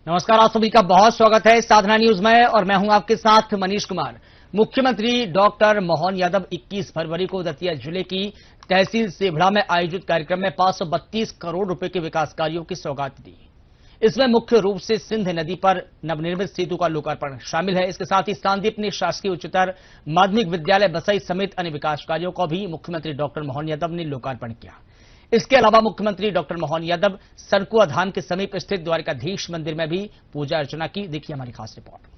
नमस्कार, आप सभी का बहुत स्वागत है साधना न्यूज में और मैं हूं आपके साथ मनीष कुमार। मुख्यमंत्री डॉक्टर मोहन यादव 21 फरवरी को दतिया जिले की तहसील सेभड़ा में आयोजित कार्यक्रम में 532 करोड़ रुपए के विकास कार्यों की सौगात दी। इसमें मुख्य रूप से सिंध नदी पर नवनिर्मित सेतु का लोकार्पण शामिल है। इसके साथ ही सांदीपनी शासकीय उच्चतर माध्यमिक विद्यालय बसई समेत अन्य विकास कार्यों का भी मुख्यमंत्री डॉक्टर मोहन यादव ने लोकार्पण किया। इसके अलावा मुख्यमंत्री डॉक्टर मोहन यादव सरकुआ धाम के समीप स्थित द्वारिकाधीश मंदिर में भी पूजा अर्चना की। देखिए हमारी खास रिपोर्ट।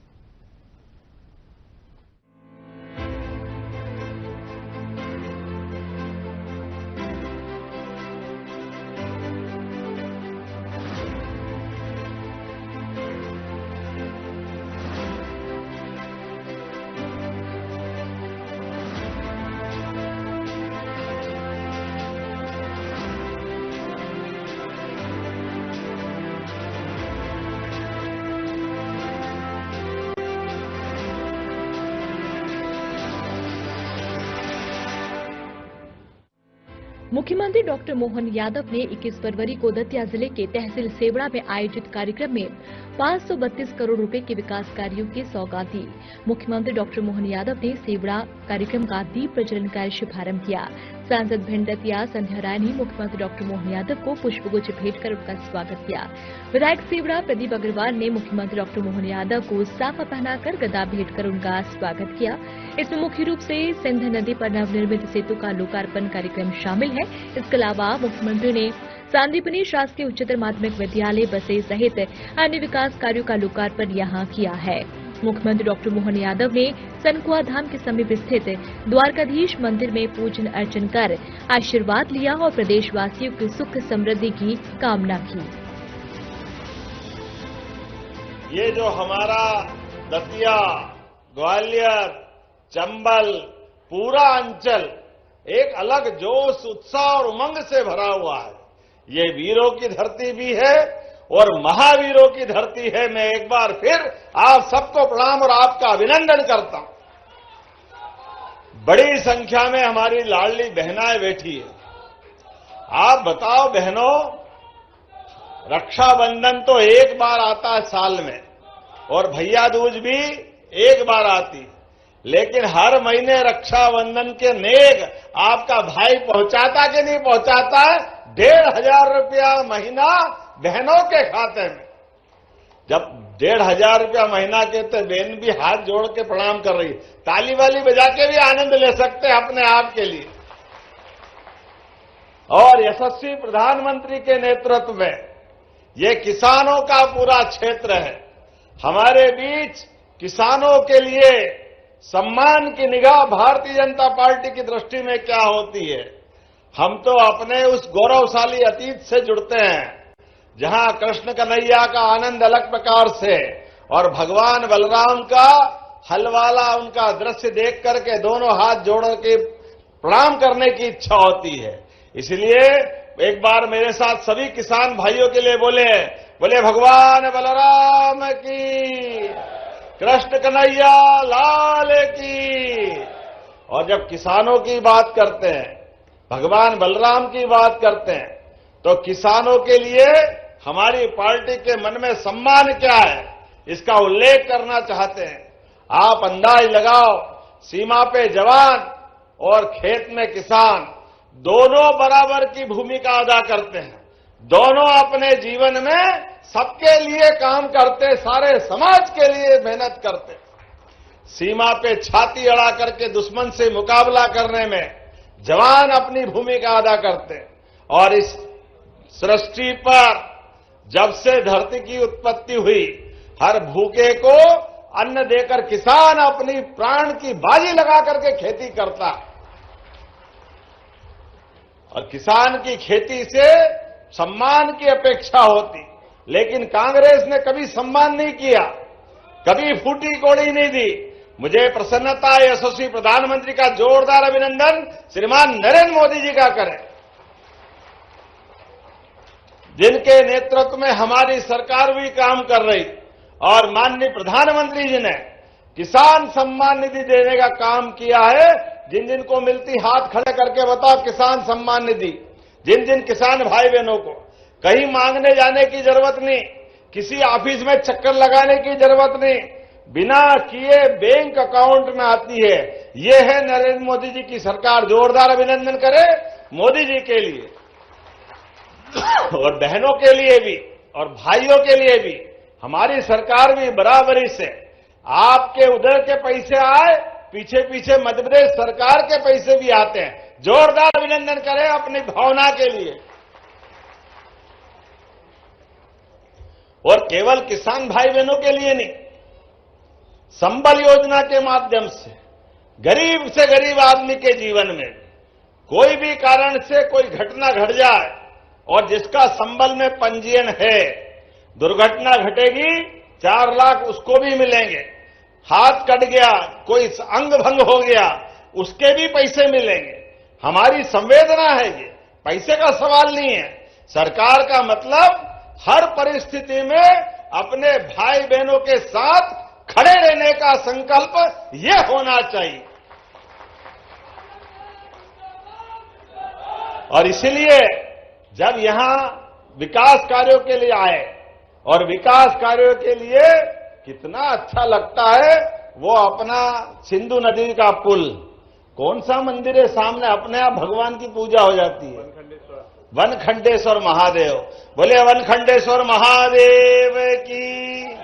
मुख्यमंत्री डॉक्टर मोहन यादव ने 21 फरवरी को दतिया जिले के तहसील सेवड़ा में आयोजित कार्यक्रम में 532 करोड़ रुपए के विकास कार्यों की सौगात दी। मुख्यमंत्री डॉक्टर मोहन यादव ने सेवड़ा कार्यक्रम का दीप प्रज्वलन का शुभारंभ किया। सांसद भिंड दतिया संध्या राय ने मुख्यमंत्री डॉक्टर मोहन यादव को पुष्पगुच्छ भेंट कर उनका स्वागत किया। विधायक सेवड़ा प्रदीप अग्रवाल ने मुख्यमंत्री डॉक्टर मोहन यादव को साफा पहनाकर गदा भेंट कर उनका स्वागत किया। इसमें मुख्य रूप से सिंध नदी पर नवनिर्मित सेतु का लोकार्पण कार्यक्रम शामिल है। इसके अलावा मुख्यमंत्री ने सांदीपनी शासकीय उच्चतर माध्यमिक विद्यालय बसई सहित अन्य विकास कार्यों का लोकार्पण यहां किया है। मुख्यमंत्री डॉक्टर मोहन यादव ने सनकुआ धाम के समीप स्थित द्वारकाधीश मंदिर में पूजन अर्चन कर आशीर्वाद लिया और प्रदेशवासियों की सुख समृद्धि की कामना की। ये जो हमारा दतिया, ग्वालियर, चंबल पूरा अंचल एक अलग जोश, उत्साह और उमंग से भरा हुआ है। ये वीरों की धरती भी है और महावीरों की धरती है। मैं एक बार फिर आप सबको प्रणाम और आपका अभिनंदन करता हूं। बड़ी संख्या में हमारी लाडली बहनाएं बैठी है। आप बताओ बहनों, रक्षाबंधन तो एक बार आता है साल में और भैया दूज भी एक बार आती है, लेकिन हर महीने रक्षाबंधन के नेक आपका भाई पहुंचाता कि नहीं पहुंचाता है? 1,500 रुपया महीना बहनों के खाते में। जब 1,500 रुपया महीना के तो बहन भी हाथ जोड़ के प्रणाम कर रही है। ताली वाली बजा के भी आनंद ले सकते हैं अपने आप के लिए। और यशस्वी प्रधानमंत्री के नेतृत्व में ये किसानों का पूरा क्षेत्र है। हमारे बीच किसानों के लिए सम्मान की निगाह भारतीय जनता पार्टी की दृष्टि में क्या होती है? हम तो अपने उस गौरवशाली अतीत से जुड़ते हैं जहां कृष्ण कन्हैया का आनंद अलग प्रकार से और भगवान बलराम का हलवाला उनका दृश्य देख करके दोनों हाथ जोड़ के प्रणाम करने की इच्छा होती है। इसलिए एक बार मेरे साथ सभी किसान भाइयों के लिए बोले भगवान बलराम की, कृष्ण कन्हैया लाल की। और जब किसानों की बात करते हैं, भगवान बलराम की बात करते हैं, तो किसानों के लिए हमारी पार्टी के मन में सम्मान क्या है, इसका उल्लेख करना चाहते हैं। आप अंदाज लगाओ, सीमा पे जवान और खेत में किसान दोनों बराबर की भूमिका अदा करते हैं। दोनों अपने जीवन में सबके लिए काम करते, सारे समाज के लिए मेहनत करते। सीमा पे छाती अड़ा करके दुश्मन से मुकाबला करने में जवान अपनी भूमिका अदा करते। और इस सृष्टि पर जब से धरती की उत्पत्ति हुई, हर भूखे को अन्न देकर किसान अपनी प्राण की बाजी लगा करके खेती करता। और किसान की खेती से सम्मान की अपेक्षा होती, लेकिन कांग्रेस ने कभी सम्मान नहीं किया, कभी फूटी कोड़ी नहीं दी। मुझे प्रसन्नता है यशस्वी प्रधानमंत्री का जोरदार अभिनंदन श्रीमान नरेंद्र मोदी जी का करें, जिनके नेतृत्व में हमारी सरकार भी काम कर रही। और माननीय प्रधानमंत्री जी ने किसान सम्मान निधि देने का काम किया है। जिन जिन को मिलती हाथ खड़े करके बताओ किसान सम्मान निधि। जिन जिन किसान भाई बहनों को कहीं मांगने जाने की जरूरत नहीं, किसी ऑफिस में चक्कर लगाने की जरूरत नहीं, बिना किए बैंक अकाउंट में आती है। ये है नरेंद्र मोदी जी की सरकार। जोरदार अभिनंदन करें मोदी जी के लिए और बहनों के लिए भी और भाइयों के लिए भी। हमारी सरकार भी बराबरी से आपके उधर के पैसे आए, पीछे पीछे मध्य प्रदेश सरकार के पैसे भी आते हैं। जोरदार अभिनंदन करें अपनी भावना के लिए। और केवल किसान भाई बहनों के लिए नहीं, संबल योजना के माध्यम से गरीब से गरीब आदमी के जीवन में कोई भी कारण से कोई घटना घट जाए और जिसका संबल में पंजीयन है, दुर्घटना घटेगी 4 लाख उसको भी मिलेंगे। हाथ कट गया, कोई अंग भंग हो गया, उसके भी पैसे मिलेंगे। हमारी संवेदना है, ये पैसे का सवाल नहीं है। सरकार का मतलब हर परिस्थिति में अपने भाई बहनों के साथ खड़े रहने का संकल्प ये होना चाहिए। और इसलिए जब यहां विकास कार्यों के लिए आए और विकास कार्यों के लिए कितना अच्छा लगता है, वो अपना सिंधु नदी का पुल, कौन सा मंदिर है सामने, अपने आप भगवान की पूजा हो जाती है। वनखंडेश्वर महादेव, बोले वनखंडेश्वर महादेव की।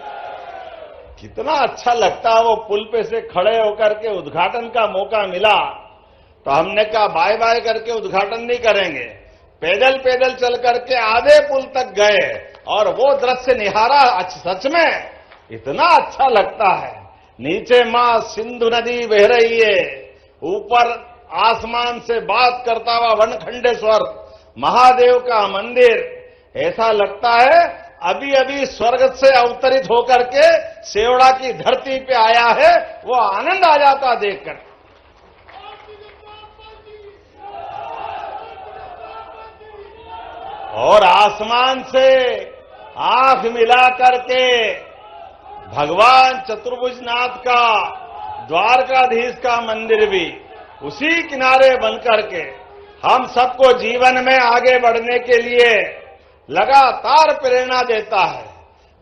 कितना अच्छा लगता है वो पुल पे से खड़े होकर के उद्घाटन का मौका मिला तो हमने कहा बाय बाय करके उद्घाटन नहीं करेंगे, पैदल पैदल चल करके आधे पुल तक गए और वो दृश्य निहारा। सच में इतना अच्छा लगता है। नीचे मां सिंधु नदी बह रही है, ऊपर आसमान से बात करता हुआ वनखंडेश्वर महादेव का मंदिर। ऐसा लगता है अभी अभी स्वर्ग से अवतरित होकर के सेवड़ा की धरती पे आया है, वो आनंद आ जाता देखकर। और आसमान से आंख मिला करके भगवान चतुर्भुजनाथ का, द्वारकाधीश का मंदिर भी उसी किनारे बनकर के हम सबको जीवन में आगे बढ़ने के लिए लगातार प्रेरणा देता है।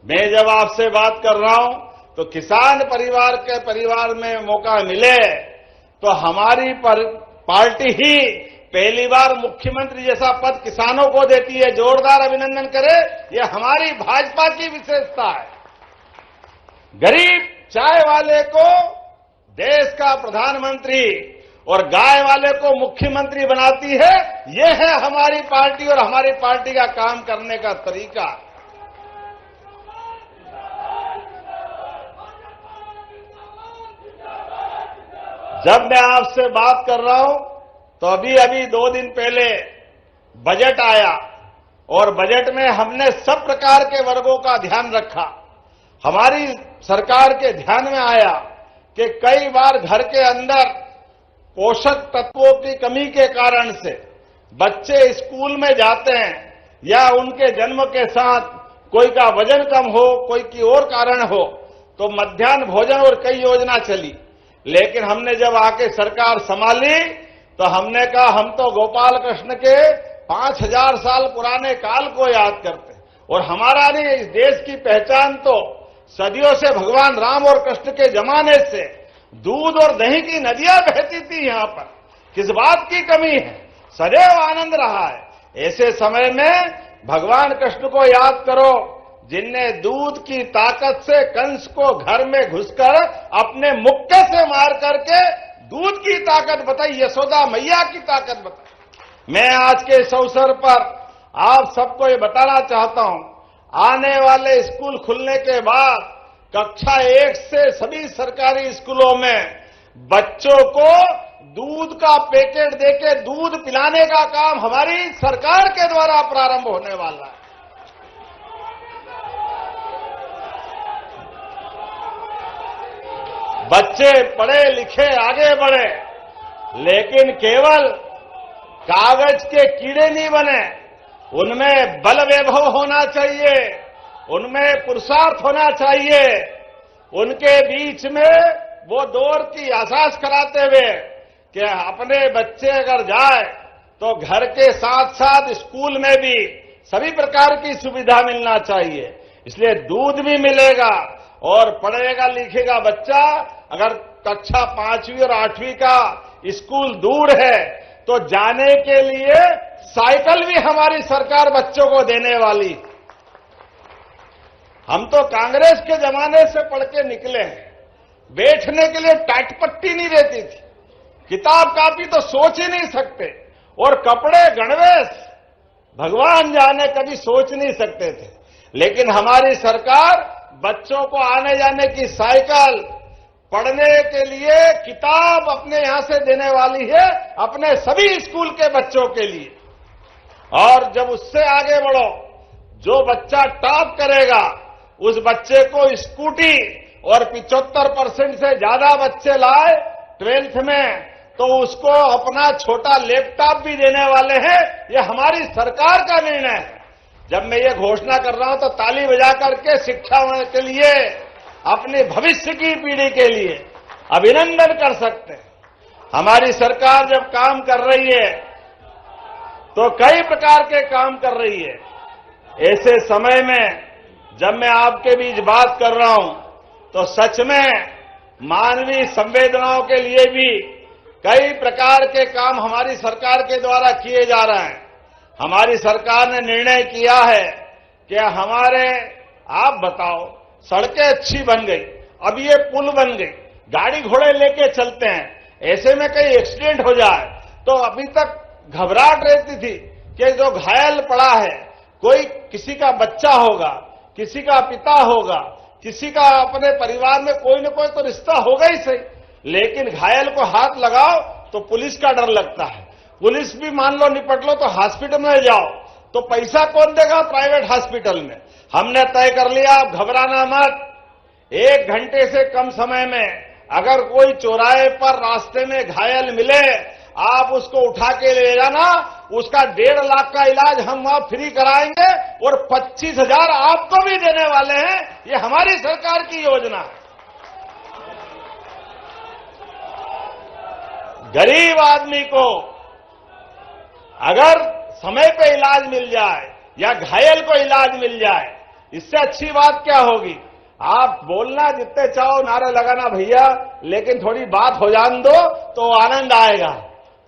मैं जब आपसे बात कर रहा हूं तो किसान परिवार में मौका मिले तो हमारी पार्टी ही पहली बार मुख्यमंत्री जैसा पद किसानों को देती है। जोरदार अभिनंदन करें, यह हमारी भाजपा की विशेषता है। गरीब चाय वाले को देश का प्रधानमंत्री और गाय वाले को मुख्यमंत्री बनाती है। यह है हमारी पार्टी और हमारी पार्टी का काम करने का तरीका। जब मैं आपसे बात कर रहा हूं तो अभी 2 दिन पहले बजट आया और बजट में हमने सब प्रकार के वर्गों का ध्यान रखा। हमारी सरकार के ध्यान में आया कि कई बार घर के अंदर पोषक तत्वों की कमी के कारण से बच्चे स्कूल में जाते हैं या उनके जन्म के साथ कोई का वजन कम हो, कोई की और कारण हो, तो मध्याह्न भोजन और कई योजना चली। लेकिन हमने जब आके सरकार संभाली तो हमने कहा हम तो गोपाल कृष्ण के 5000 साल पुराने काल को याद करते और हमारा नहीं, इस देश की पहचान तो सदियों से भगवान राम और कृष्ण के जमाने से दूध और दही की नदियां बहती थी। यहां पर किस बात की कमी है, सदैव आनंद रहा है। ऐसे समय में भगवान कृष्ण को याद करो जिनने दूध की ताकत से कंस को घर में घुसकर अपने मुक्के से मार करके दूध की ताकत बताई, यशोदा मैया की ताकत बताई। मैं आज के इस अवसर पर आप सबको ये बताना चाहता हूं, आने वाले स्कूल खुलने के बाद कक्षा 1 से सभी सरकारी स्कूलों में बच्चों को दूध का पैकेट देके दूध पिलाने का काम हमारी सरकार के द्वारा प्रारंभ होने वाला है। बच्चे पढ़े लिखे आगे बढ़े, लेकिन केवल कागज के कीड़े नहीं बने, उनमें बल वैभव होना चाहिए, उनमें पुरुषार्थ होना चाहिए। उनके बीच में वो दौर की एहसास कराते हुए कि अपने बच्चे अगर जाए तो घर के साथ साथ स्कूल में भी सभी प्रकार की सुविधा मिलना चाहिए। इसलिए दूध भी मिलेगा और पढ़ेगा लिखेगा बच्चा अगर कक्षा 5वीं और 8वीं का स्कूल दूर है तो जाने के लिए साइकिल भी हमारी सरकार बच्चों को देने वाली। हम तो कांग्रेस के जमाने से पढ़ के निकले हैं, बैठने के लिए टाट पट्टी नहीं रहती थी, किताब कापी तो सोच ही नहीं सकते, और कपड़े गणवेश भगवान जाने कभी सोच नहीं सकते थे। लेकिन हमारी सरकार बच्चों को आने जाने की साइकिल, पढ़ने के लिए किताब अपने यहां से देने वाली है अपने सभी स्कूल के बच्चों के लिए। और जब उससे आगे बढ़ो, जो बच्चा टॉप करेगा उस बच्चे को स्कूटी, और 75% से ज्यादा बच्चे लाए 12th में तो उसको अपना छोटा लैपटॉप भी देने वाले हैं। ये हमारी सरकार का निर्णय है। जब मैं ये घोषणा कर रहा हूं तो ताली बजा करके शिक्षा के लिए, अपने भविष्य की पीढ़ी के लिए अभिनंदन कर सकते हैं। हमारी सरकार जब काम कर रही है तो कई प्रकार के काम कर रही है। ऐसे समय में जब मैं आपके बीच बात कर रहा हूं तो सच में मानवीय संवेदनाओं के लिए भी कई प्रकार के काम हमारी सरकार के द्वारा किए जा रहे हैं। हमारी सरकार ने निर्णय किया है कि हमारे, आप बताओ, सड़कें अच्छी बन गई, अब ये पुल बन गई, गाड़ी घोड़े लेके चलते हैं, ऐसे में कहीं एक्सीडेंट हो जाए तो अभी तक घबराहट रहती थी कि जो घायल पड़ा है, कोई किसी का बच्चा होगा, किसी का पिता होगा, किसी का अपने परिवार में कोई न कोई तो रिश्ता होगा ही सही, लेकिन घायल को हाथ लगाओ तो पुलिस का डर लगता है। पुलिस भी मान लो निपट लो तो हॉस्पिटल में जाओ तो पैसा कौन देगा प्राइवेट हॉस्पिटल में। हमने तय कर लिया, आप घबराना मत। 1 घंटे से कम समय में अगर कोई चौराहे पर रास्ते में घायल मिले, आप उसको उठा के ले जाना, उसका 1.5 लाख का इलाज हम वहां फ्री कराएंगे और 25,000 आपको भी देने वाले हैं। ये हमारी सरकार की योजना है। गरीब आदमी को अगर समय पे इलाज मिल जाए या घायल को इलाज मिल जाए, इससे अच्छी बात क्या होगी। आप बोलना जितने चाहो, नारे लगाना भैया, लेकिन थोड़ी बात हो जान दो तो आनंद आएगा।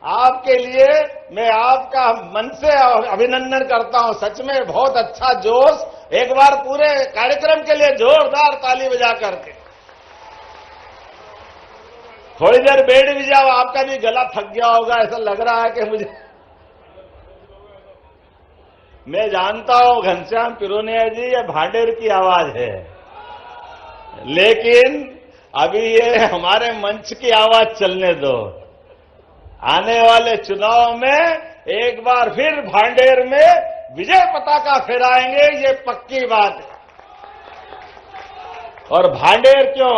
आपके लिए मैं आपका मन से अभिनंदन करता हूं। सच में बहुत अच्छा जोश। एक बार पूरे कार्यक्रम के लिए जोरदार ताली बजा करके। थोड़ी देर बैठ भी जाओ, आपका भी गला थक गया होगा, ऐसा लग रहा है कि मुझे। मैं जानता हूं घनश्याम पिरोनिया जी, ये भांडेर की आवाज है, लेकिन अभी ये हमारे मंच की आवाज चलने दो। आने वाले चुनाव में एक बार फिर भांडेर में विजय पताका फहराएंगे, ये पक्की बात है। और भांडेर क्यों,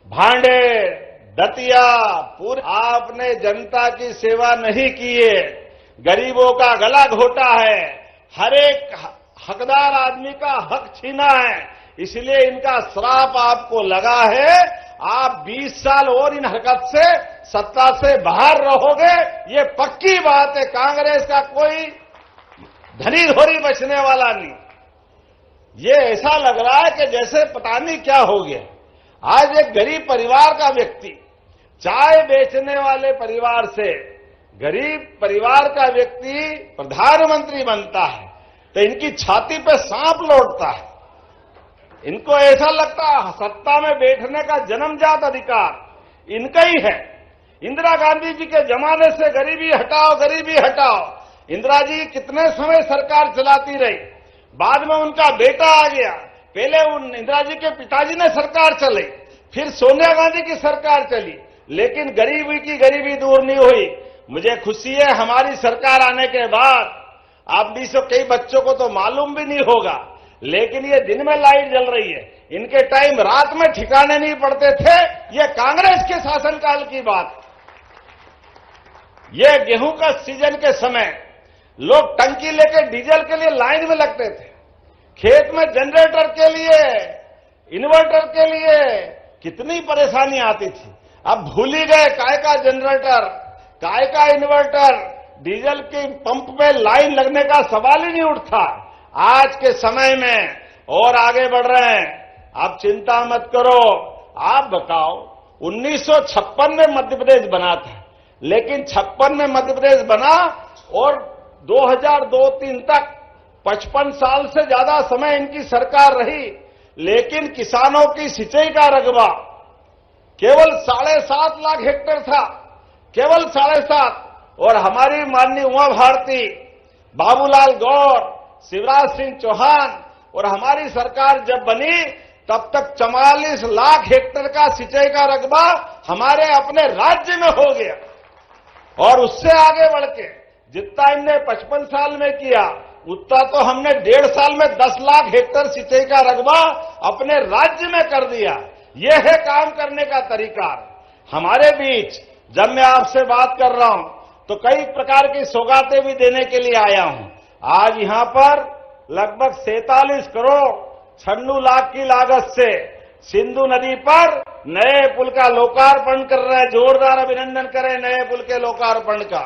भांडेर, दतिया, पूरे आपने जनता की सेवा नहीं की है, गरीबों का गला घोटा है, हर एक हकदार आदमी का हक छीना है, इसलिए इनका श्राप आपको लगा है। आप 20 साल और इन हरकत से सत्ता से बाहर रहोगे, ये पक्की बात है। कांग्रेस का कोई धनी धोरी बचने वाला नहीं। ये ऐसा लग रहा है कि जैसे पता नहीं क्या हो गया। आज एक गरीब परिवार का व्यक्ति, चाय बेचने वाले परिवार से गरीब परिवार का व्यक्ति प्रधानमंत्री बनता है तो इनकी छाती पे सांप लौटता है। इनको ऐसा लगता है सत्ता में बैठने का जन्मजात अधिकार इनका ही है। इंदिरा गांधी जी के जमाने से गरीबी हटाओ, गरीबी हटाओ। इंदिरा जी कितने समय सरकार चलाती रही, बाद में उनका बेटा आ गया, पहले उन इंदिरा जी के पिताजी ने सरकार चलाई, फिर सोनिया गांधी की सरकार चली, लेकिन गरीबी की गरीबी दूर नहीं हुई। मुझे खुशी है हमारी सरकार आने के बाद, आप भी से कई बच्चों को तो मालूम भी नहीं होगा, लेकिन ये दिन में लाइट जल रही है। इनके टाइम रात में ठिकाने नहीं पड़ते थे, ये कांग्रेस के शासनकाल की बात। ये गेहूं का सीजन के समय लोग टंकी लेकर डीजल के लिए लाइन में लगते थे, खेत में जनरेटर के लिए, इन्वर्टर के लिए कितनी परेशानी आती थी। अब भूल ही गए, काय का जनरेटर, काय का इन्वर्टर, डीजल के पंप पे लाइन लगने का सवाल ही नहीं उठता। आज के समय में और आगे बढ़ रहे हैं। आप चिंता मत करो। आप बताओ, 1956 में मध्य प्रदेश बना था, लेकिन 56 में मध्य प्रदेश बना और 2002-03 तक 55 साल से ज्यादा समय इनकी सरकार रही, लेकिन किसानों की सिंचाई का रकबा केवल 7.5 लाख हेक्टेयर था, केवल 7.5। और हमारी माननीय उमा भारती, बाबूलाल गौर, शिवराज सिंह चौहान और हमारी सरकार जब बनी तब तक 44 लाख हेक्टेयर का सिंचाई का रकबा हमारे अपने राज्य में हो गया। और उससे आगे बढ़ के जितना इनने 55 साल में किया, उतना तो हमने 1.5 साल में 10 लाख हेक्टेयर सिंचाई का रकबा अपने राज्य में कर दिया। यह है काम करने का तरीका। हमारे बीच जब मैं आपसे बात कर रहा हूं तो कई प्रकार की सौगातें भी देने के लिए आया हूं। आज यहां पर लगभग 47 करोड़ 96 लाख की लागत से सिंधु नदी पर नए पुल का लोकार्पण कर रहे हैं। जोरदार अभिनंदन करें नए पुल के लोकार्पण का।